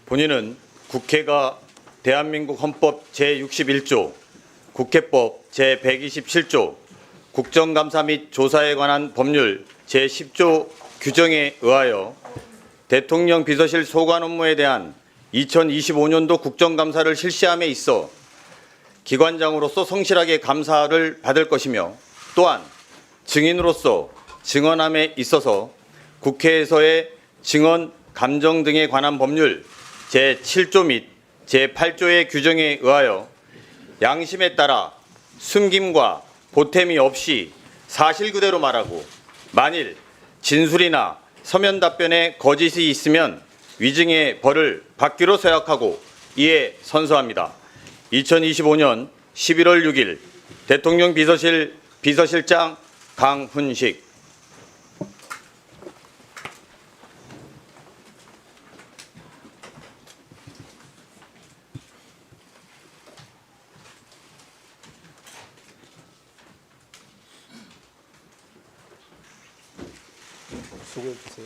본인은 국회가 대한민국 헌법 제61조, 국회법 제127조, 국정감사 및 조사에 관한 법률 제10조 규정에 의하여 대통령 비서실 소관 업무에 대한 2025년도 국정감사를 실시함에 있어 기관장으로서 성실하게 감사를 받을 것이며, 또한 증인으로서 증언함에 있어서 국회에서의 증언 감정 등에 관한 법률 제7조 및 제8조의 규정에 의하여 양심에 따라 숨김과 보탬이 없이 사실 그대로 말하고, 만일 진술이나 서면 답변에 거짓이 있으면 위증의 벌을 받기로 서약하고 이에 선서합니다. 2025년 11월 6일 대통령 비서실 비서실장 강훈식. 수고해 주세요.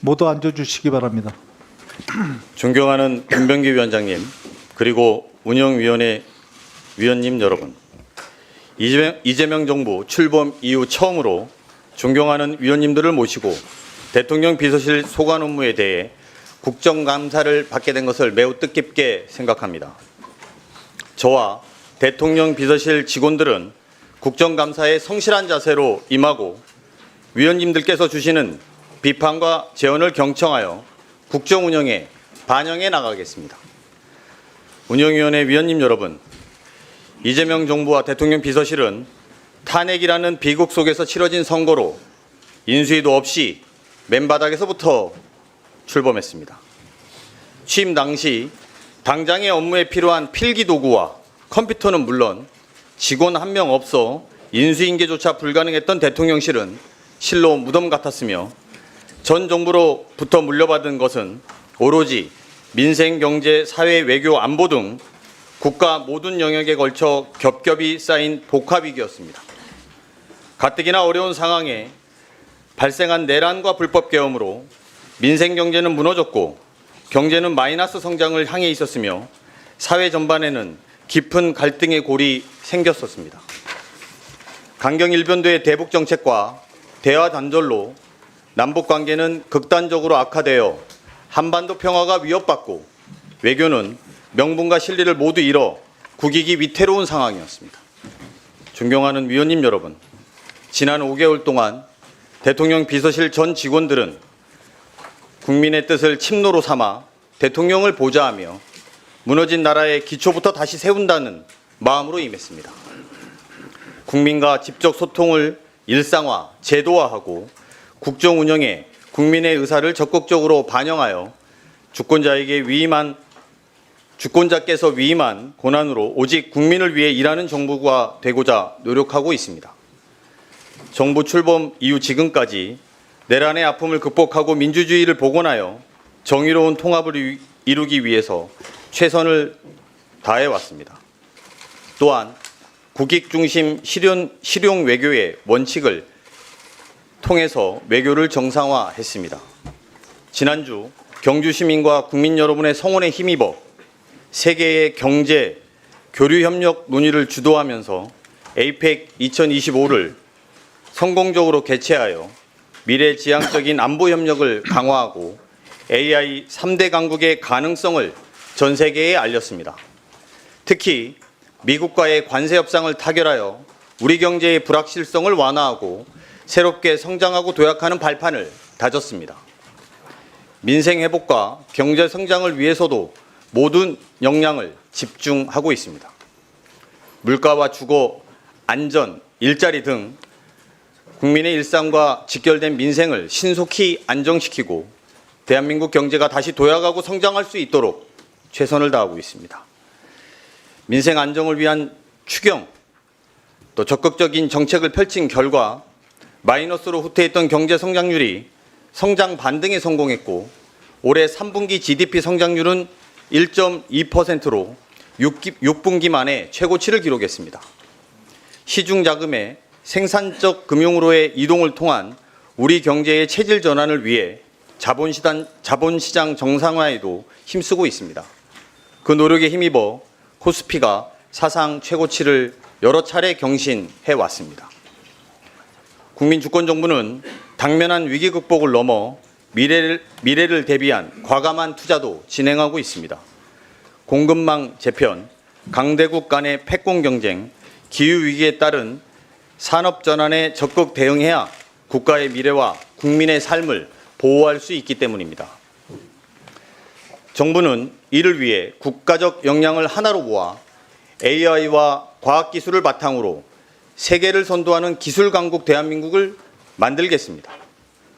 모두 앉아주시기 바랍니다. 존경하는 김병기 위원장님, 그리고 운영위원회 위원님 여러분, 이재명 정부 출범 이후 처음으로 존경하는 위원님들을 모시고 대통령 비서실 소관 업무에 대해 국정감사를 받게 된 것을 매우 뜻깊게 생각합니다. 저와 대통령 비서실 직원들은 국정감사에 성실한 자세로 임하고 위원님들께서 주시는 비판과 제언을 경청하여 국정 운영에 반영해 나가겠습니다. 운영위원회 위원님 여러분, 이재명 정부와 대통령 비서실은 탄핵이라는 비극 속에서 치러진 선거로 인수위도 없이 맨바닥에서부터 출범했습니다. 취임 당시 당장의 업무에 필요한 필기도구와 컴퓨터는 물론 직원 한 명 없어 인수인계조차 불가능했던 대통령실은 실로 무덤 같았으며, 전 정부로부터 물려받은 것은 오로지 민생, 경제, 사회, 외교, 안보 등 국가 모든 영역에 걸쳐 겹겹이 쌓인 복합위기였습니다. 가뜩이나 어려운 상황에 발생한 내란과 불법 계엄으로 민생 경제는 무너졌고 경제는 마이너스 성장을 향해 있었으며 사회 전반에는 깊은 갈등의 골이 생겼었습니다. 강경일변도의 대북 정책과 대화 단절로 남북 관계는 극단적으로 악화되어 한반도 평화가 위협받고 외교는 명분과 실리를 모두 잃어 국익이 위태로운 상황이었습니다. 존경하는 위원님 여러분, 지난 5개월 동안 대통령 비서실 전 직원들은 국민의 뜻을 침노로 삼아 대통령을 보좌하며 무너진 나라의 기초부터 다시 세운다는 마음으로 임했습니다. 국민과 직접 소통을 일상화, 제도화하고 국정 운영에 국민의 의사를 적극적으로 반영하여 주권자께서 위임한 권한으로 오직 국민을 위해 일하는 정부가 되고자 노력하고 있습니다. 정부 출범 이후 지금까지 내란의 아픔을 극복하고 민주주의를 복원하여 정의로운 통합을 이루기 위해서 최선을 다해왔습니다. 또한 국익 중심 실용 외교의 원칙을 통해서 외교를 정상화했습니다. 지난주 경주 시민과 국민 여러분의 성원에 힘입어 세계의 경제, 교류 협력 논의를 주도하면서 APEC 2025를 성공적으로 개최하여 미래지향적인 안보 협력을 강화하고 AI 3대 강국의 가능성을 전 세계에 알렸습니다. 특히 미국과의 관세 협상을 타결하여 우리 경제의 불확실성을 완화하고 새롭게 성장하고 도약하는 발판을 다졌습니다. 민생 회복과 경제 성장을 위해서도 모든 역량을 집중하고 있습니다. 물가와 주거, 안전, 일자리 등 국민의 일상과 직결된 민생을 신속히 안정시키고 대한민국 경제가 다시 도약하고 성장할 수 있도록 최선을 다하고 있습니다. 민생 안정을 위한 추경, 또 적극적인 정책을 펼친 결과 마이너스로 후퇴했던 경제 성장률이 성장 반등에 성공했고 올해 3분기 GDP 성장률은 1.2%로 6분기 만에 최고치를 기록했습니다. 시중 자금의 생산적 금융으로의 이동을 통한 우리 경제의 체질 전환을 위해 자본시장 정상화에도 힘쓰고 있습니다. 그 노력에 힘입어 코스피가 사상 최고치를 여러 차례 경신해 왔습니다. 국민주권정부는 당면한 위기 극복을 넘어 미래를 대비한 과감한 투자도 진행하고 있습니다. 공급망 재편, 강대국 간의 패권 경쟁, 기후위기에 따른 산업 전환에 적극 대응해야 국가의 미래와 국민의 삶을 보호할 수 있기 때문입니다. 정부는 이를 위해 국가적 역량을 하나로 모아 AI와 과학기술을 바탕으로 세계를 선도하는 기술 강국 대한민국을 만들겠습니다.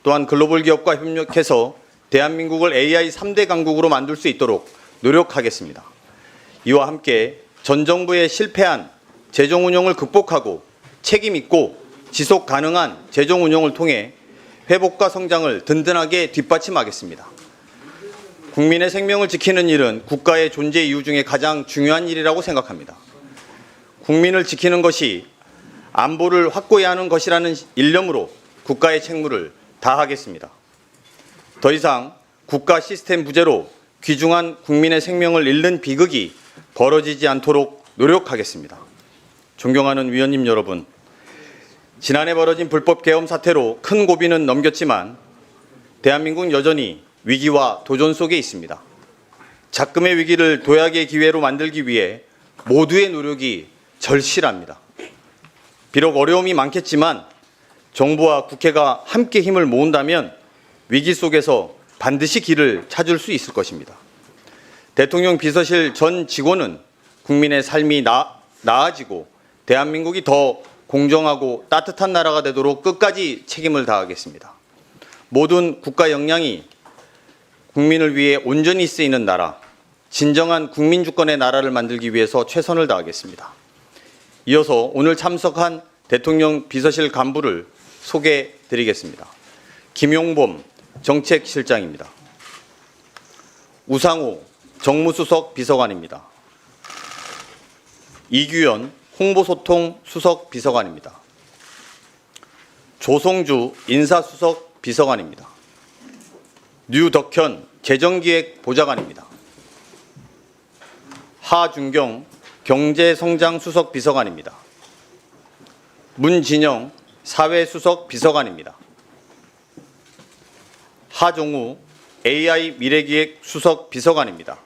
또한 글로벌 기업과 협력해서 대한민국을 AI 3대 강국으로 만들 수 있도록 노력하겠습니다. 이와 함께 전 정부의 실패한 재정 운영을 극복하고 책임 있고 지속 가능한 재정 운영을 통해 회복과 성장을 든든하게 뒷받침하겠습니다. 국민의 생명을 지키는 일은 국가의 존재 이유 중에 가장 중요한 일이라고 생각합니다. 국민을 지키는 것이 안보를 확고히 하는 것이라는 일념으로 국가의 책무를 다하겠습니다. 더 이상 국가 시스템 부재로 귀중한 국민의 생명을 잃는 비극이 벌어지지 않도록 노력하겠습니다. 존경하는 위원님 여러분, 지난해 벌어진 불법 계엄 사태로 큰 고비는 넘겼지만 대한민국은 여전히 위기와 도전 속에 있습니다. 작금의 위기를 도약의 기회로 만들기 위해 모두의 노력이 절실합니다. 비록 어려움이 많겠지만 정부와 국회가 함께 힘을 모은다면 위기 속에서 반드시 길을 찾을 수 있을 것입니다. 대통령 비서실 전 직원은 국민의 삶이 나아지고 대한민국이 더 공정하고 따뜻한 나라가 되도록 끝까지 책임을 다하겠습니다. 모든 국가 역량이 국민을 위해 온전히 쓰이는 나라, 진정한 국민 주권의 나라를 만들기 위해서 최선을 다하겠습니다. 이어서 오늘 참석한 대통령 비서실 간부를 소개해 드리겠습니다. 김용범 정책실장입니다. 우상호 정무수석 비서관입니다. 이규현 홍보소통 수석 비서관입니다. 조성주 인사수석 비서관입니다. 류덕현 재정기획 보좌관입니다. 하준경 경제성장 수석 비서관입니다. 문진영 사회수석 비서관입니다. 하종우 AI 미래기획 수석 비서관입니다.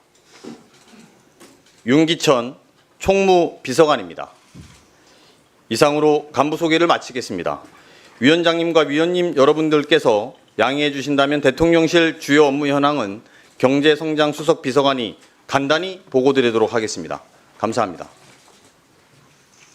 윤기천 총무 비서관입니다. 이상으로 간부 소개를 마치겠습니다. 위원장님과 위원님 여러분들께서 양해해 주신다면 대통령실 주요 업무 현황은 경제성장 수석 비서관이 간단히 보고드리도록 하겠습니다. 감사합니다.